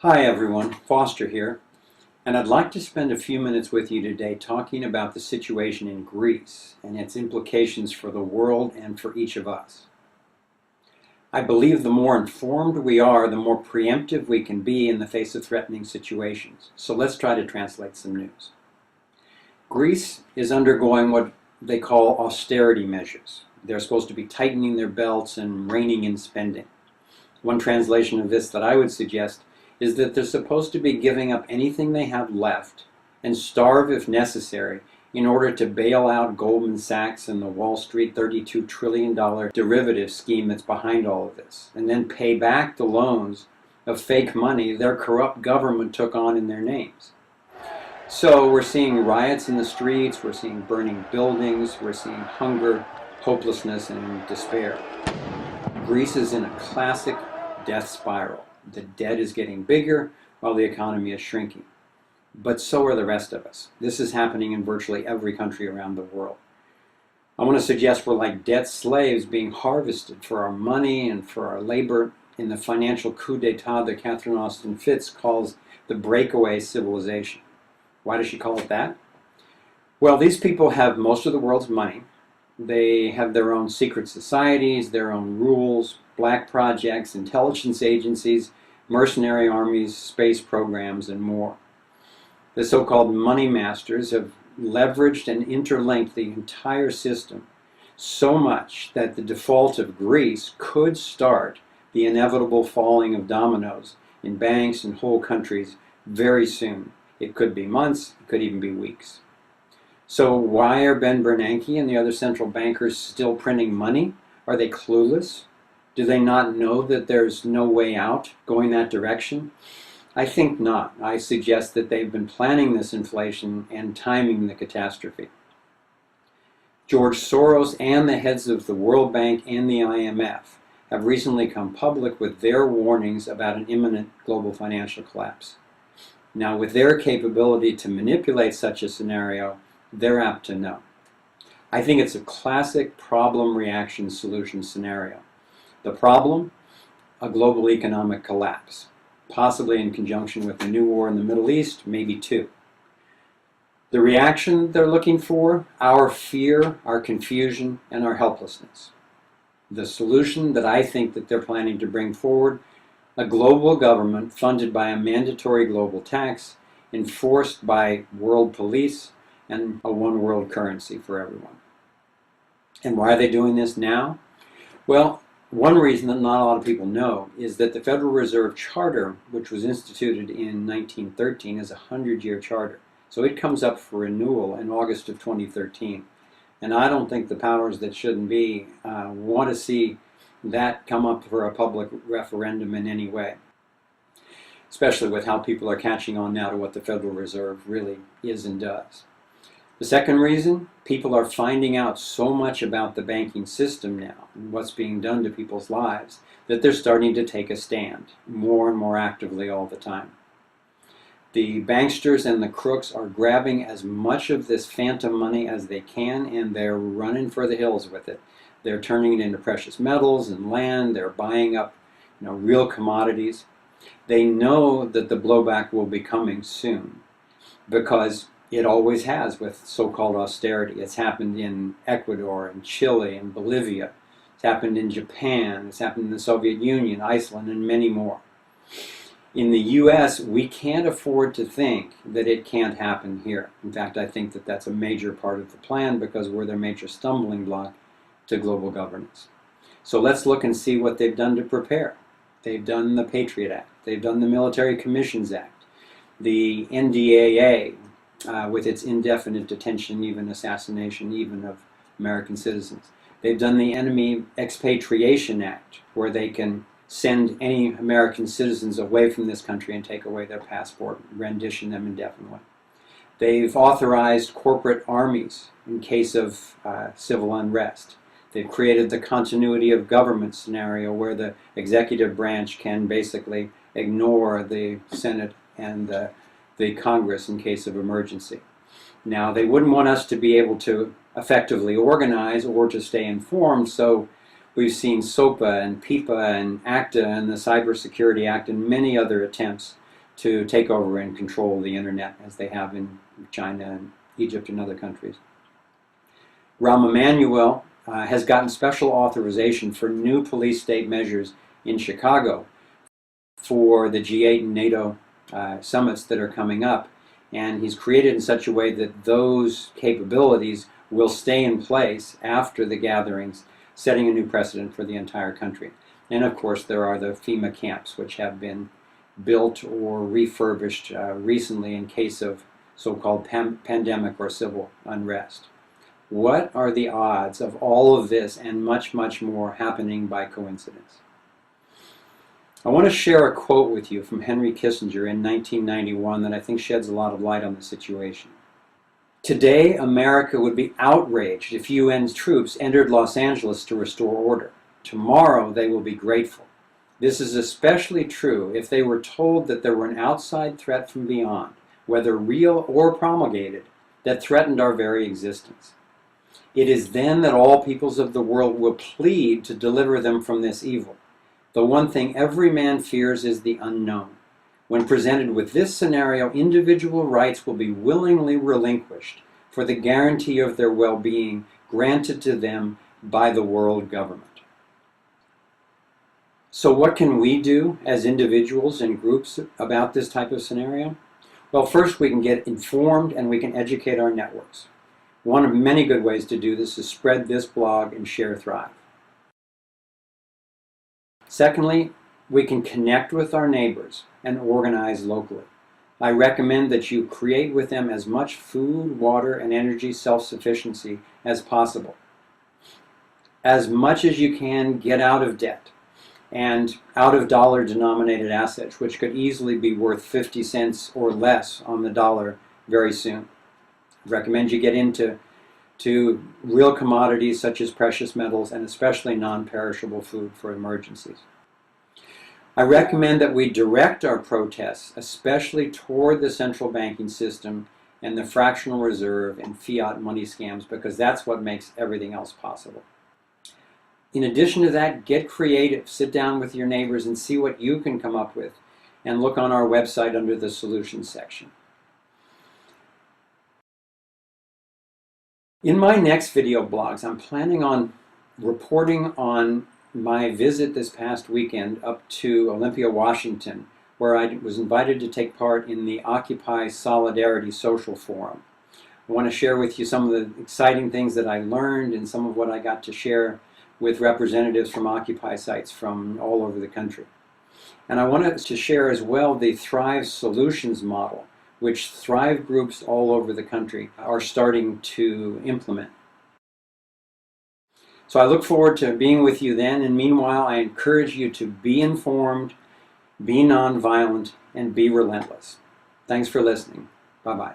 Hi everyone, Foster here, and I'd like to spend a few minutes with you today talking about the situation in Greece and its implications for the world and for each of us. I believe the more informed we are, the more preemptive we can be in the face of threatening situations. So let's try to translate some news. Greece is undergoing what they call austerity measures. They're supposed to be tightening their belts and reining in spending. One translation of this that I would suggest is that they're supposed to be giving up anything they have left and starve if necessary in order to bail out Goldman Sachs and the Wall Street $32 trillion derivative scheme that's behind all of this, and then pay back the loans of fake money their corrupt government took on in their names. So we're seeing riots in the streets, we're seeing burning buildings, we're seeing hunger, hopelessness, and despair. Greece is in a classic death spiral. The debt is getting bigger while the economy is shrinking. But so are the rest of us. This is happening in virtually every country around the world. I want to suggest we're like debt slaves being harvested for our money and for our labor in the financial coup d'etat that Catherine Austin Fitts calls the breakaway civilization. Why does she call it that? Well, these people have most of the world's money. They have their own secret societies, their own rules, black projects, intelligence agencies, mercenary armies, space programs, and more. The so-called money masters have leveraged and interlinked the entire system so much that the default of Greece could start the inevitable falling of dominoes in banks and whole countries very soon. It could be months, it could even be weeks. So why are Ben Bernanke and the other central bankers still printing money? Are they clueless? Do they not know that there's no way out going that direction? I think not. I suggest that they've been planning this inflation and timing the catastrophe. George Soros and the heads of the World Bank and the IMF have recently come public with their warnings about an imminent global financial collapse. Now, with their capability to manipulate such a scenario, they're apt to know. I think it's a classic problem reaction solution scenario. The problem? A global economic collapse, possibly in conjunction with a new war in the Middle East, maybe two. The reaction they're looking for? Our fear, our confusion, and our helplessness. The solution that I think that they're planning to bring forward? A global government funded by a mandatory global tax, enforced by world police, and a one world currency for everyone. And why are they doing this now? Well, one reason that not a lot of people know is that the Federal Reserve Charter, which was instituted in 1913, is a 100-year charter. So it comes up for renewal in August of 2013. And I don't think the powers that shouldn't be want to see that come up for a public referendum in any way, especially with how people are catching on now to what the Federal Reserve really is and does. The second reason, people are finding out so much about the banking system now and what's being done to people's lives that they're starting to take a stand more and more actively all the time. The banksters and the crooks are grabbing as much of this phantom money as they can, and they're running for the hills with it. They're turning it into precious metals and land. They're buying up, real commodities. They know that the blowback will be coming soon because it always has with so-called austerity. It's happened in Ecuador and Chile and Bolivia. It's happened in Japan. It's happened in the Soviet Union, Iceland, and many more. In the U.S., we can't afford to think that it can't happen here. In fact, I think that that's a major part of the plan because we're their major stumbling block to global governance. So let's look and see what they've done to prepare. They've done the Patriot Act. They've done the Military Commissions Act, the NDAA, with its indefinite detention, even assassination, even of American citizens. They've done the Enemy Expatriation Act, where they can send any American citizens away from this country and take away their passport, rendition them indefinitely. They've authorized corporate armies in case of civil unrest. They've created the continuity of government scenario where the executive branch can basically ignore the Senate and the Congress in case of emergency. Now, they wouldn't want us to be able to effectively organize or to stay informed, so we've seen SOPA and PIPA and ACTA and the Cybersecurity Act and many other attempts to take over and control the internet as they have in China and Egypt and other countries. Rahm Emanuel has gotten special authorization for new police state measures in Chicago for the G8 and NATO summits that are coming up. And he's created in such a way that those capabilities will stay in place after the gatherings, setting a new precedent for the entire country. And of course, there are the FEMA camps, which have been built or refurbished recently in case of so-called pandemic or civil unrest. What are the odds of all of this and much, much more happening by coincidence? I want to share a quote with you from Henry Kissinger in 1991 that I think sheds a lot of light on the situation. Today, America would be outraged if UN troops entered Los Angeles to restore order. Tomorrow, they will be grateful. This is especially true if they were told that there were an outside threat from beyond, whether real or promulgated, that threatened our very existence. It is then that all peoples of the world will plead to deliver them from this evil. The one thing every man fears is the unknown. When presented with this scenario, individual rights will be willingly relinquished for the guarantee of their well-being granted to them by the world government. So what can we do as individuals and groups about this type of scenario? Well, first we can get informed and we can educate our networks. One of many good ways to do this is spread this blog and share Thrive. Secondly, we can connect with our neighbors and organize locally. I recommend that you create with them as much food, water, and energy self-sufficiency as possible. As much as you can, get out of debt and out of dollar-denominated assets, which could easily be worth 50 cents or less on the dollar very soon. I recommend you get into real commodities such as precious metals and especially non-perishable food for emergencies. I recommend that we direct our protests especially toward the central banking system and the fractional reserve and fiat money scams, because that's what makes everything else possible. In addition to that, get creative. Sit down with your neighbors and see what you can come up with, and look on our website under the Solutions section. In my next video blogs, I'm planning on reporting on my visit this past weekend up to Olympia, Washington, where I was invited to take part in the Occupy Solidarity Social Forum. I want to share with you some of the exciting things that I learned and some of what I got to share with representatives from Occupy sites from all over the country. And I wanted to share as well the Thrive Solutions model, which Thrive groups all over the country are starting to implement. So I look forward to being with you then, and meanwhile I encourage you to be informed, be nonviolent, and be relentless. Thanks for listening. Bye-bye.